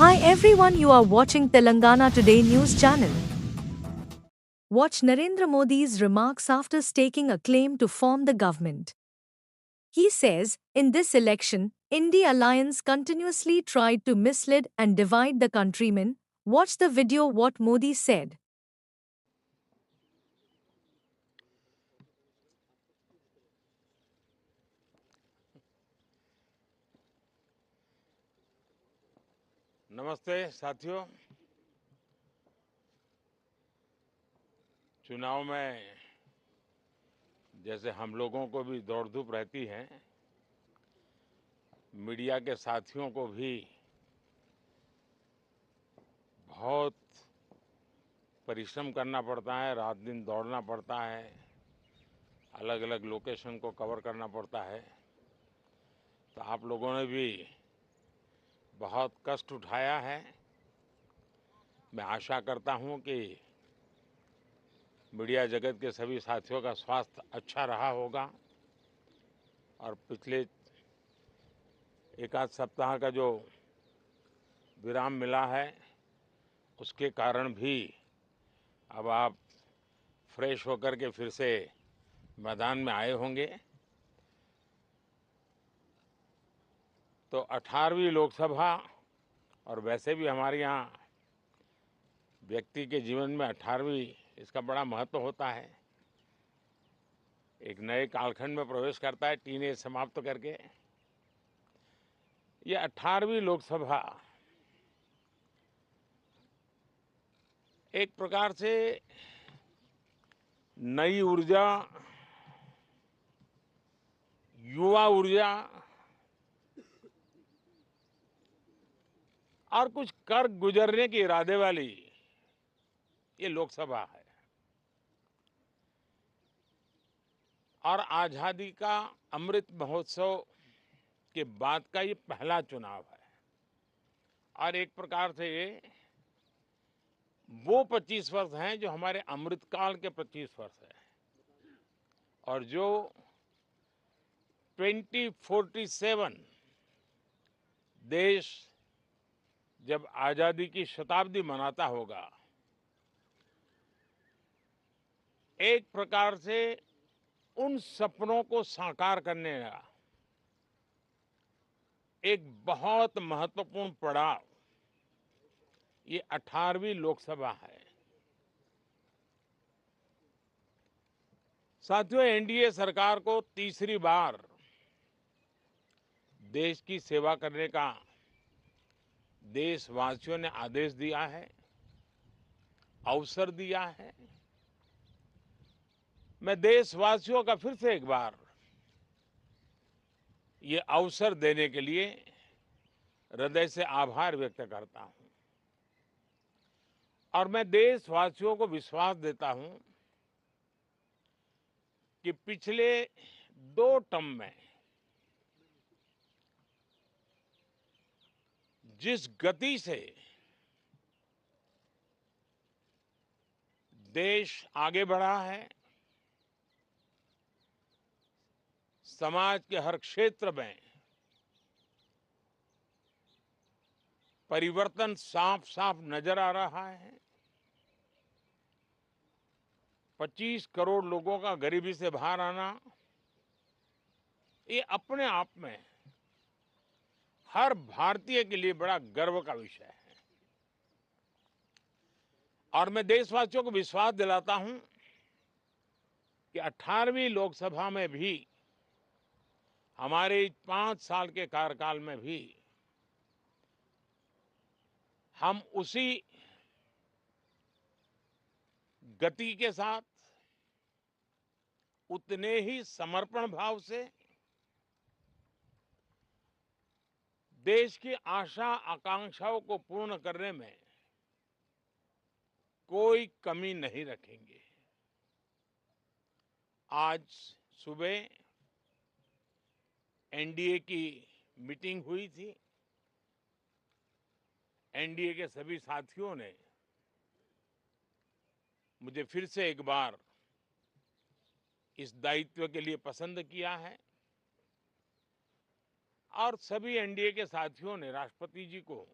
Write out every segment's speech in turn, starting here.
Hi everyone, you are watching Telangana Today News channel. Watch Narendra Modi's remarks after staking a claim to form the government. He says, in this election, India Alliance continuously tried to mislead and divide the countrymen. Watch the video what Modi said. नमस्ते साथियों। चुनाव में जैसे हम लोगों को भी दौड़ धूप रहती है, मीडिया के साथियों को भी बहुत परिश्रम करना पड़ता है, रात दिन दौड़ना पड़ता है, अलग अलग लोकेशन को कवर करना पड़ता है। तो आप लोगों ने भी बहुत कष्ट उठाया है। मैं आशा करता हूं कि मीडिया जगत के सभी साथियों का स्वास्थ्य अच्छा रहा होगा और पिछले एक आध सप्ताह का जो विराम मिला है उसके कारण भी अब आप फ्रेश होकर के फिर से मैदान में आए होंगे। तो 18वीं लोकसभा, और वैसे भी हमारे यहाँ व्यक्ति के जीवन में 18वीं इसका बड़ा महत्व होता है। एक नए कालखंड में प्रवेश करता है, टीनेज समाप्त करके। ये 18वीं लोकसभा एक प्रकार से नई ऊर्जा, युवा ऊर्जा और कुछ कर गुजरने के इरादे वाली ये लोकसभा है। और आजादी का अमृत महोत्सव के बाद का ये पहला चुनाव है। और एक प्रकार से ये वो 25 वर्ष हैं जो हमारे अमृतकाल के 25 वर्ष हैं, और जो 2047 देश जब आजादी की शताब्दी मनाता होगा, एक प्रकार से उन सपनों को साकार करने का एक बहुत महत्वपूर्ण पड़ाव ये 18वीं लोकसभा है। साथियों, एनडीए सरकार को तीसरी बार देश की सेवा करने का देशवासियों ने आदेश दिया है, अवसर दिया है। मैं देशवासियों का फिर से एक बार ये अवसर देने के लिए हृदय से आभार व्यक्त करता हूं। और मैं देशवासियों को विश्वास देता हूं कि पिछले 2 टर्म में जिस गति से देश आगे बढ़ा है, समाज के हर क्षेत्र में परिवर्तन साफ साफ नजर आ रहा है। 25 करोड़ लोगों का गरीबी से बाहर आना, ये अपने आप में हर भारतीय के लिए बड़ा गर्व का विषय है। और मैं देशवासियों को विश्वास दिलाता हूं कि 18वीं लोकसभा में भी, हमारे 5 साल के कार्यकाल में भी, हम उसी गति के साथ, उतने ही समर्पण भाव से देश की आशा आकांक्षाओं को पूर्ण करने में कोई कमी नहीं रखेंगे। आज सुबह एनडीए की मीटिंग हुई थी। एनडीए के सभी साथियों ने मुझे फिर से एक बार इस दायित्व के लिए पसंद किया है। और सभी एनडीए के साथियों ने राष्ट्रपति जी को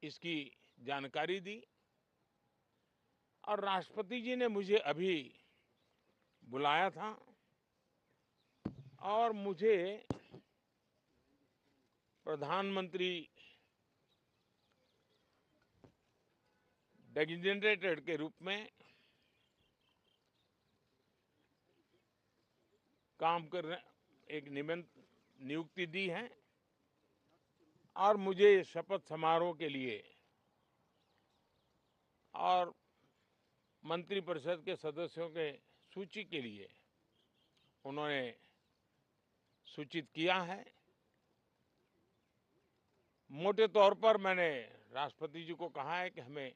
इसकी जानकारी दी और राष्ट्रपति जी ने मुझे अभी बुलाया था और मुझे प्रधानमंत्री डेजिग्नेटेड के रूप में काम कर एक नियुक्ति दी है और मुझे शपथ समारोह के लिए और मंत्रिपरिषद के सदस्यों के सूची के लिए उन्होंने सूचित किया है। मोटे तौर पर मैंने राष्ट्रपति जी को कहा है कि हमें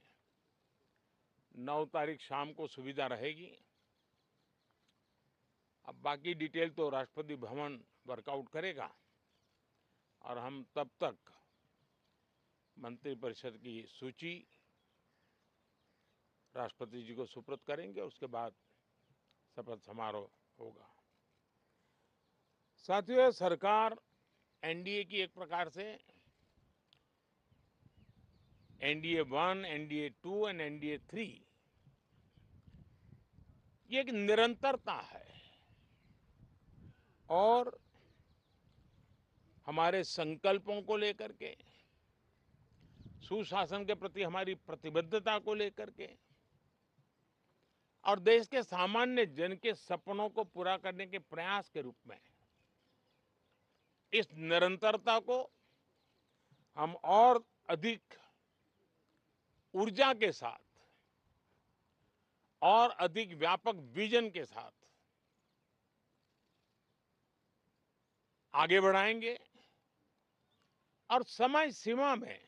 9 तारीख शाम को सुविधा रहेगी। अब बाकी डिटेल तो राष्ट्रपति भवन वर्कआउट करेगा और हम तब तक मंत्रिपरिषद की सूची राष्ट्रपति जी को सुपुर्द करेंगे। उसके बाद शपथ समारोह होगा। साथियों, सरकार एनडीए की एक प्रकार से एनडीए 1, एनडीए 2 और एनडीए 3 ये एक निरंतरता है और हमारे संकल्पों को लेकर के, सुशासन के प्रति हमारी प्रतिबद्धता को लेकर के और देश के सामान्य जन के सपनों को पूरा करने के प्रयास के रूप में इस निरंतरता को हम और अधिक ऊर्जा के साथ और अधिक व्यापक विजन के साथ आगे बढ़ाएंगे और समय सीमा में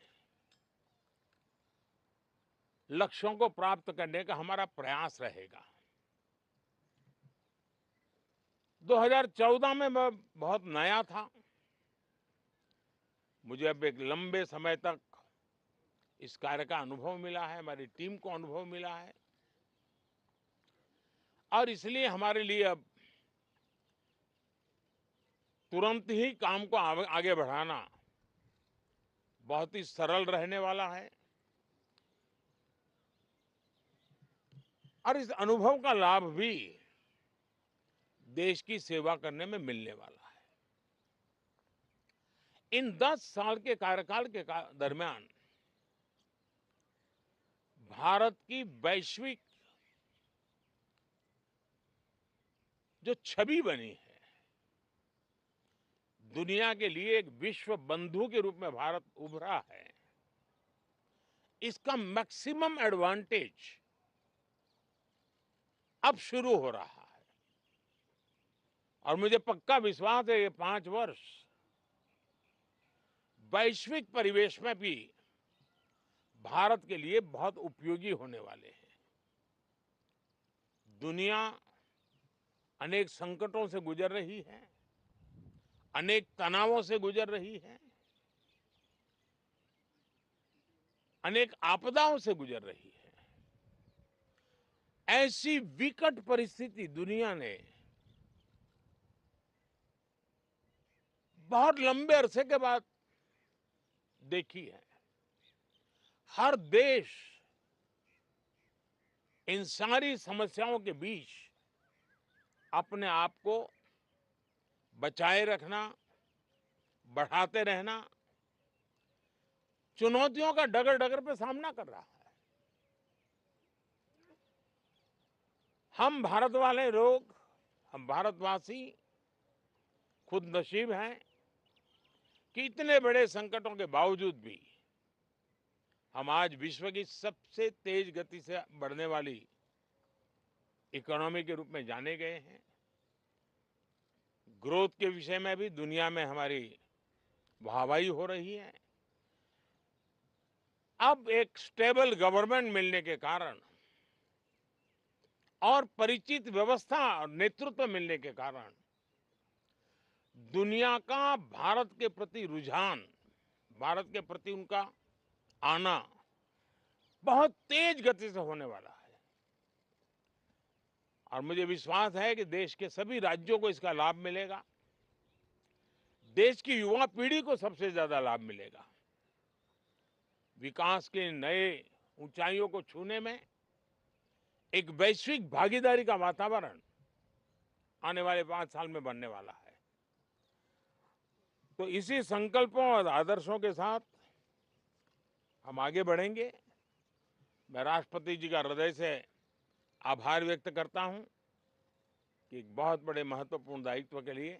लक्ष्यों को प्राप्त करने का हमारा प्रयास रहेगा। 2014 में मैं बहुत नया था। मुझे अब एक लंबे समय तक इस कार्य का अनुभव मिला है, हमारी टीम को अनुभव मिला है और इसलिए हमारे लिए अब तुरंत ही काम को आगे बढ़ाना बहुत ही सरल रहने वाला है और इस अनुभव का लाभ भी देश की सेवा करने में मिलने वाला है। इन 10 साल के कार्यकाल के दरमियान भारत की वैश्विक जो छवि बनी है, दुनिया के लिए एक विश्व बंधु के रूप में भारत उभरा है, इसका मैक्सिमम एडवांटेज अब शुरू हो रहा है और मुझे पक्का विश्वास है ये 5 वर्ष वैश्विक परिवेश में भी भारत के लिए बहुत उपयोगी होने वाले हैं। दुनिया अनेक संकटों से गुजर रही है, अनेक तनावों से गुजर रही है, अनेक आपदाओं से गुजर रही है। ऐसी विकट परिस्थिति दुनिया ने बहुत लंबे अरसे के बाद देखी है। हर देश इन सारी समस्याओं के बीच अपने आप को बचाए रखना, बढ़ाते रहना, चुनौतियों का डगर डगर पे सामना कर रहा है। हम भारत वाले लोग, हम भारतवासी खुद नसीब हैं कि इतने बड़े संकटों के बावजूद भी हम आज विश्व की सबसे तेज गति से बढ़ने वाली इकोनॉमी के रूप में जाने गए हैं। ग्रोथ के विषय में भी दुनिया में हमारी वाहवाही हो रही है। अब एक स्टेबल गवर्नमेंट मिलने के कारण और परिचित व्यवस्था और नेतृत्व मिलने के कारण दुनिया का भारत के प्रति रुझान, भारत के प्रति उनका आना बहुत तेज गति से होने वाला है और मुझे विश्वास है कि देश के सभी राज्यों को इसका लाभ मिलेगा। देश की युवा पीढ़ी को सबसे ज्यादा लाभ मिलेगा। विकास के नए ऊंचाइयों को छूने में एक वैश्विक भागीदारी का वातावरण आने वाले 5 साल में बनने वाला है। तो इसी संकल्पों और आदर्शों के साथ हम आगे बढ़ेंगे। मैं राष्ट्रपति जी का हृदय से आभार व्यक्त करता हूं कि एक बहुत बड़े महत्वपूर्ण दायित्व के लिए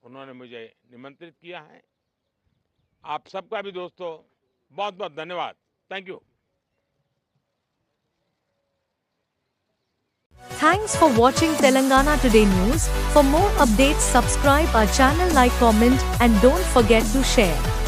उन्होंने मुझे निमंत्रित किया है। आप सबका भी दोस्तों बहुत बहुत धन्यवाद। Thank you. Thanks for watching Telangana Today News. For more updates, subscribe our channel, like, comment, and don't forget to share.